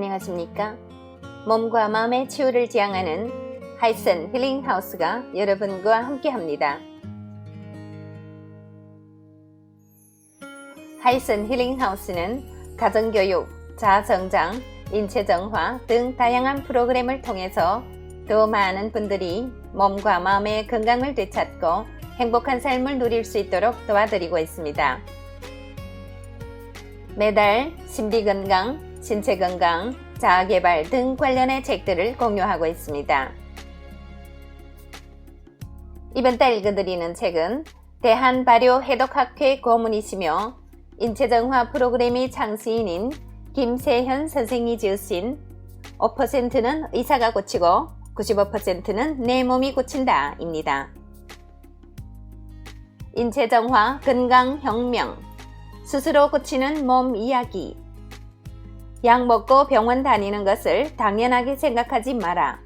안녕하십니까? 몸과 마음의 치유를 지향하는 하이슨 힐링하우스가 여러분과 함께합니다. 하이슨 힐링하우스는 가정교육, 자아성장, 인체정화 등 다양한 프로그램을 통해서 더 많은 분들이 몸과 마음의 건강을 되찾고 행복한 삶을 누릴 수 있도록 도와드리고 있습니다. 매달 심리건강, 신체건강, 자아개발 등 관련의 책들을 공유하고 있습니다. 이번 달 읽어드리는 책은 대한발효해독학회 고문이시며 인체정화 프로그램의 창시인인 김세현 선생이 지으신 5%는 의사가 고치고 95%는 내 몸이 고친다 입니다. 인체정화 건강혁명, 스스로 고치는 몸 이야기. 약 먹고 병원 다니는 것을 당연하게 생각하지 마라.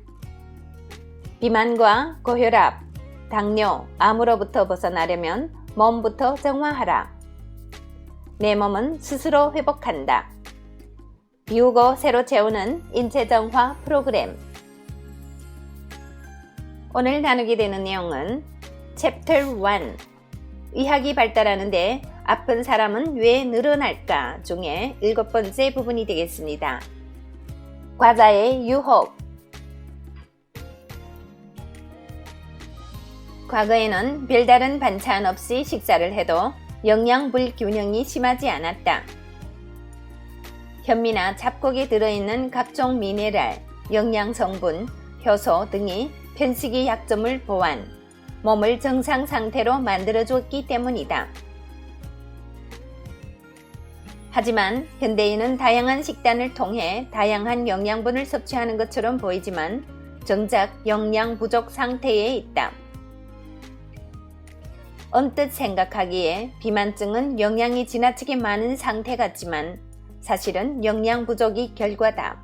비만과 고혈압, 당뇨, 암으로부터 벗어나려면 몸부터 정화하라. 내 몸은 스스로 회복한다. 비우고 새로 채우는 인체정화 프로그램. 오늘 나누게 되는 내용은 챕터 1, 의학이 발달하는데 아픈 사람은 왜 늘어날까 중에 7번째 부분이 되겠습니다. 과자의 유혹. 과거에는 별다른 반찬 없이 식사를 해도 영양 불균형이 심하지 않았다. 현미나 잡곡에 들어있는 각종 미네랄, 영양성분, 효소 등이 편식의 약점을 보완, 몸을 정상 상태로 만들어줬기 때문이다. 하지만 현대인은 다양한 식단을 통해 다양한 영양분을 섭취하는 것처럼 보이지만 정작 영양 부족 상태에 있다. 언뜻 생각하기에 비만증은 영양이 지나치게 많은 상태 같지만 사실은 영양 부족이 결과다.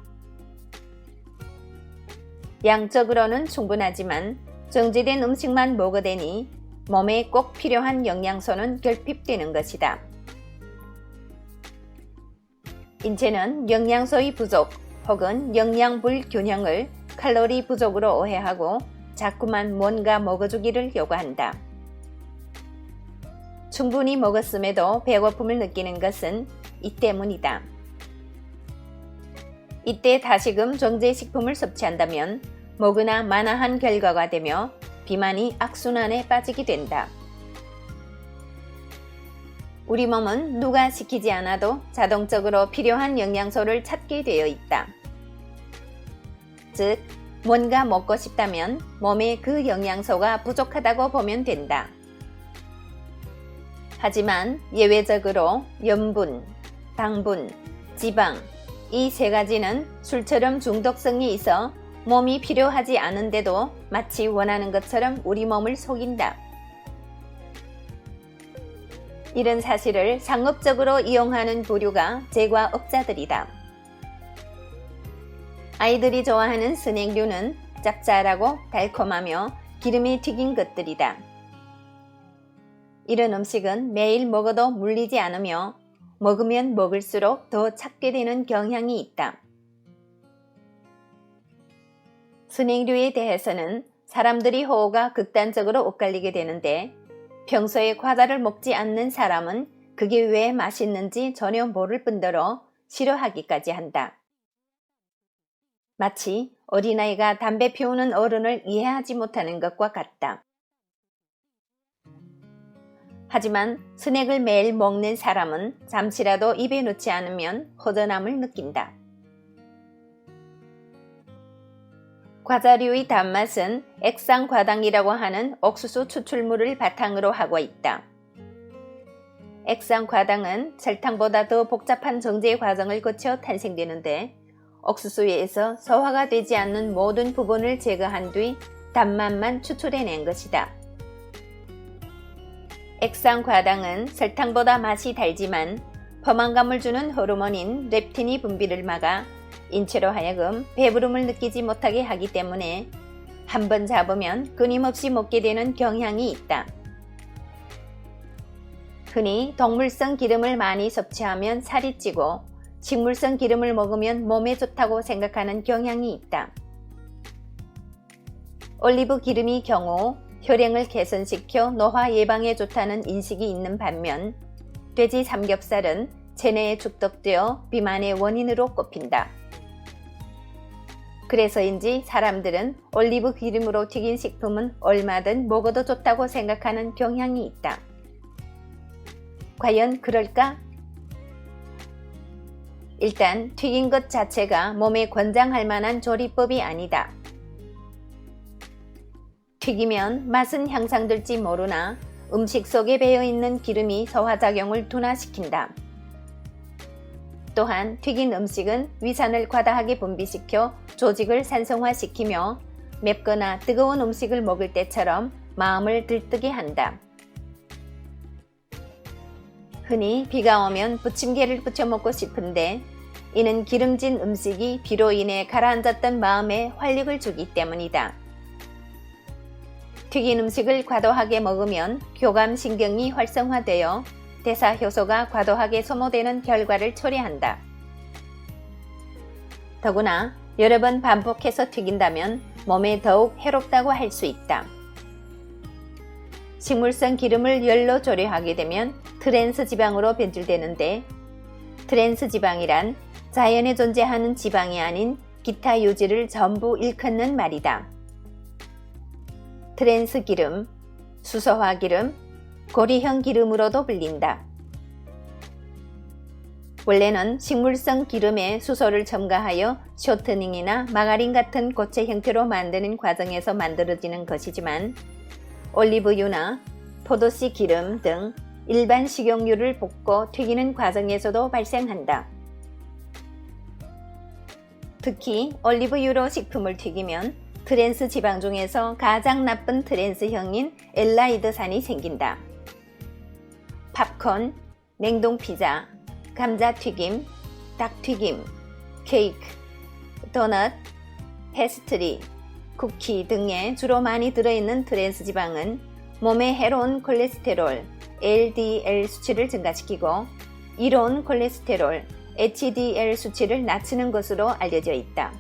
양적으로는 충분하지만 정제된 음식만 먹어대니 몸에 꼭 필요한 영양소는 결핍되는 것이다. 인체는 영양소의 부족 혹은 영양 불균형을 칼로리 부족으로 오해하고 자꾸만 뭔가 먹어주기를 요구한다. 충분히 먹었음에도 배고픔을 느끼는 것은 이 때문이다. 이때 다시금 정제식품을 섭취한다면 먹으나 마나한 결과가 되며 비만이 악순환에 빠지게 된다. 우리 몸은 누가 시키지 않아도 자동적으로 필요한 영양소를 찾게 되어 있다. 즉, 뭔가 먹고 싶다면 몸에 그 영양소가 부족하다고 보면 된다. 하지만 예외적으로 염분, 당분, 지방 이 세 가지는 술처럼 중독성이 있어 몸이 필요하지 않은데도 마치 원하는 것처럼 우리 몸을 속인다. 이런 사실을 상업적으로 이용하는 부류가 제과업자들이다. 아이들이 좋아하는 스낵류는 짭짤하고 달콤하며 기름이 튀긴 것들이다. 이런 음식은 매일 먹어도 물리지 않으며 먹으면 먹을수록 더 찾게 되는 경향이 있다. 스낵류에 대해서는 사람들이 호호가 극단적으로 엇갈리게 되는데 평소에 과자를 먹지 않는 사람은 그게 왜 맛있는지 전혀 모를 뿐더러 싫어하기까지 한다. 마치 어린아이가 담배 피우는 어른을 이해하지 못하는 것과 같다. 하지만 스낵을 매일 먹는 사람은 잠시라도 입에 넣지 않으면 허전함을 느낀다. 과자류의 단맛은 액상과당이라고 하는 옥수수 추출물을 바탕으로 하고 있다. 액상과당은 설탕보다 더 복잡한 정제 과정을 거쳐 탄생되는데 옥수수에서 소화가 되지 않는 모든 부분을 제거한 뒤 단맛만 추출해낸 것이다. 액상과당은 설탕보다 맛이 달지만 포만감을 주는 호르몬인 렙틴이 분비를 막아 인체로 하여금 배부름을 느끼지 못하게 하기 때문에 한 번 잡으면 끊임없이 먹게 되는 경향이 있다. 흔히 동물성 기름을 많이 섭취하면 살이 찌고 식물성 기름을 먹으면 몸에 좋다고 생각하는 경향이 있다. 올리브 기름이 경우 혈행을 개선시켜 노화 예방에 좋다는 인식이 있는 반면 돼지 삼겹살은 체내에 축적되어 비만의 원인으로 꼽힌다. 그래서인지 사람들은 올리브 기름으로 튀긴 식품은 얼마든 먹어도 좋다고 생각하는 경향이 있다. 과연 그럴까? 일단 튀긴 것 자체가 몸에 권장할 만한 조리법이 아니다. 튀기면 맛은 향상될지 모르나 음식 속에 배어있는 기름이 소화작용을 둔화시킨다. 또한 튀긴 음식은 위산을 과다하게 분비시켜 조직을 산성화시키며 맵거나 뜨거운 음식을 먹을 때처럼 마음을 들뜨게 한다. 흔히 비가 오면 부침개를 부쳐 먹고 싶은데 이는 기름진 음식이 비로 인해 가라앉았던 마음에 활력을 주기 때문이다. 튀긴 음식을 과도하게 먹으면 교감신경이 활성화되어 대사효소가 과도하게 소모되는 결과를 초래한다. 더구나 여러 번 반복해서 튀긴다면 몸에 더욱 해롭다고 할 수 있다. 식물성 기름을 열로 조리하게 되면 트랜스 지방으로 변질되는데 트랜스 지방이란 자연에 존재하는 지방이 아닌 기타 유지를 전부 일컫는 말이다. 트랜스 기름, 수소화 기름, 고리형 기름으로도 불린다. 원래는 식물성 기름에 수소를 첨가하여 쇼트닝이나 마가린 같은 고체 형태로 만드는 과정에서 만들어지는 것이지만 올리브유나 포도씨 기름 등 일반 식용유를 볶고 튀기는 과정에서도 발생한다. 특히 올리브유로 식품을 튀기면 트랜스 지방 중에서 가장 나쁜 트랜스형인 엘라이드산이 생긴다. 팝콘, 냉동 피자, 감자튀김, 닭튀김, 케이크, 도넛, 페스트리, 쿠키 등에 주로 많이 들어있는 트랜스 지방은 몸에 해로운 콜레스테롤, LDL 수치를 증가시키고 이로운 콜레스테롤, HDL 수치를 낮추는 것으로 알려져 있다.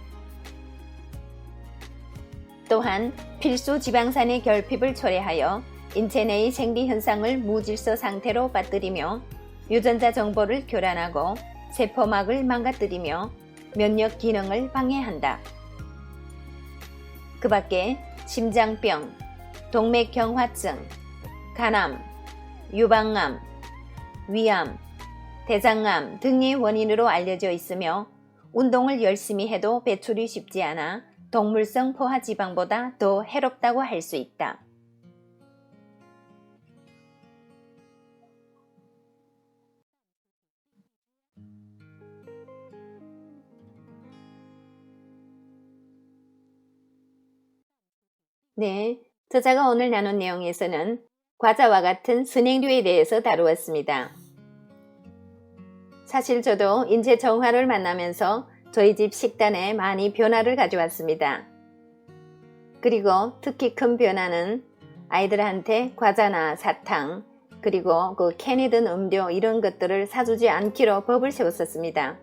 또한 필수 지방산의 결핍을 초래하여 인체 내의 생리 현상을 무질서 상태로 빠뜨리며 유전자 정보를 교란하고 세포막을 망가뜨리며 면역 기능을 방해한다. 그 밖에 심장병, 동맥경화증, 간암, 유방암, 위암, 대장암 등의 원인으로 알려져 있으며 운동을 열심히 해도 배출이 쉽지 않아 동물성 포화지방보다 더 해롭다고 할 수 있다. 네, 저자가 오늘 나눈 내용에서는 과자와 같은 선행류에 대해서 다루었습니다. 사실 저도 인체 정화를 만나면서 저희 집 식단에 많이 변화를 가져왔습니다. 그리고 특히 큰 변화는 아이들한테 과자나 사탕, 그리고 그 캔에 든 음료 이런 것들을 사주지 않기로 법을 세웠었습니다.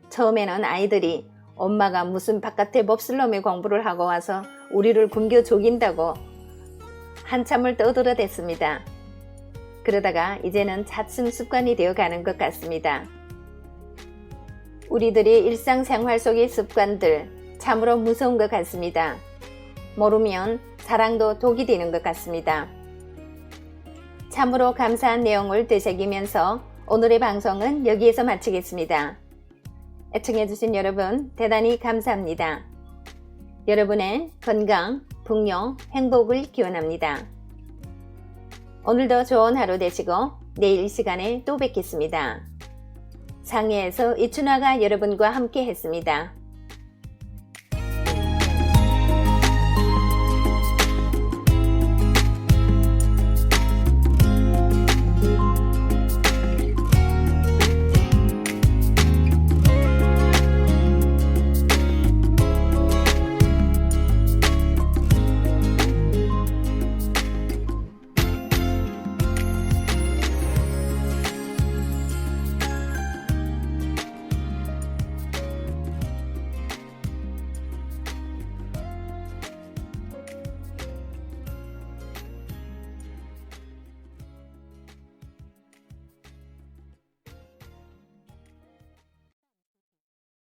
처음에는 아이들이 엄마가 무슨 바깥에 몹쓸놈의 공부를 하고 와서 우리를 굶겨 죽인다고 한참을 떠들어댔습니다. 그러다가 이제는 차츰 습관이 되어 가는 것 같습니다. 우리들이 일상생활 속의 습관들 참으로 무서운 것 같습니다. 모르면 사랑도 독이 되는 것 같습니다. 참으로 감사한 내용을 되새기면서 오늘의 방송은 여기에서 마치겠습니다. 애청해주신 여러분 대단히 감사합니다. 여러분의 건강, 풍요, 행복을 기원합니다. 오늘도 좋은 하루 되시고 내일 이 시간에 또 뵙겠습니다. 상해에서 이춘화가 여러분과 함께 했습니다.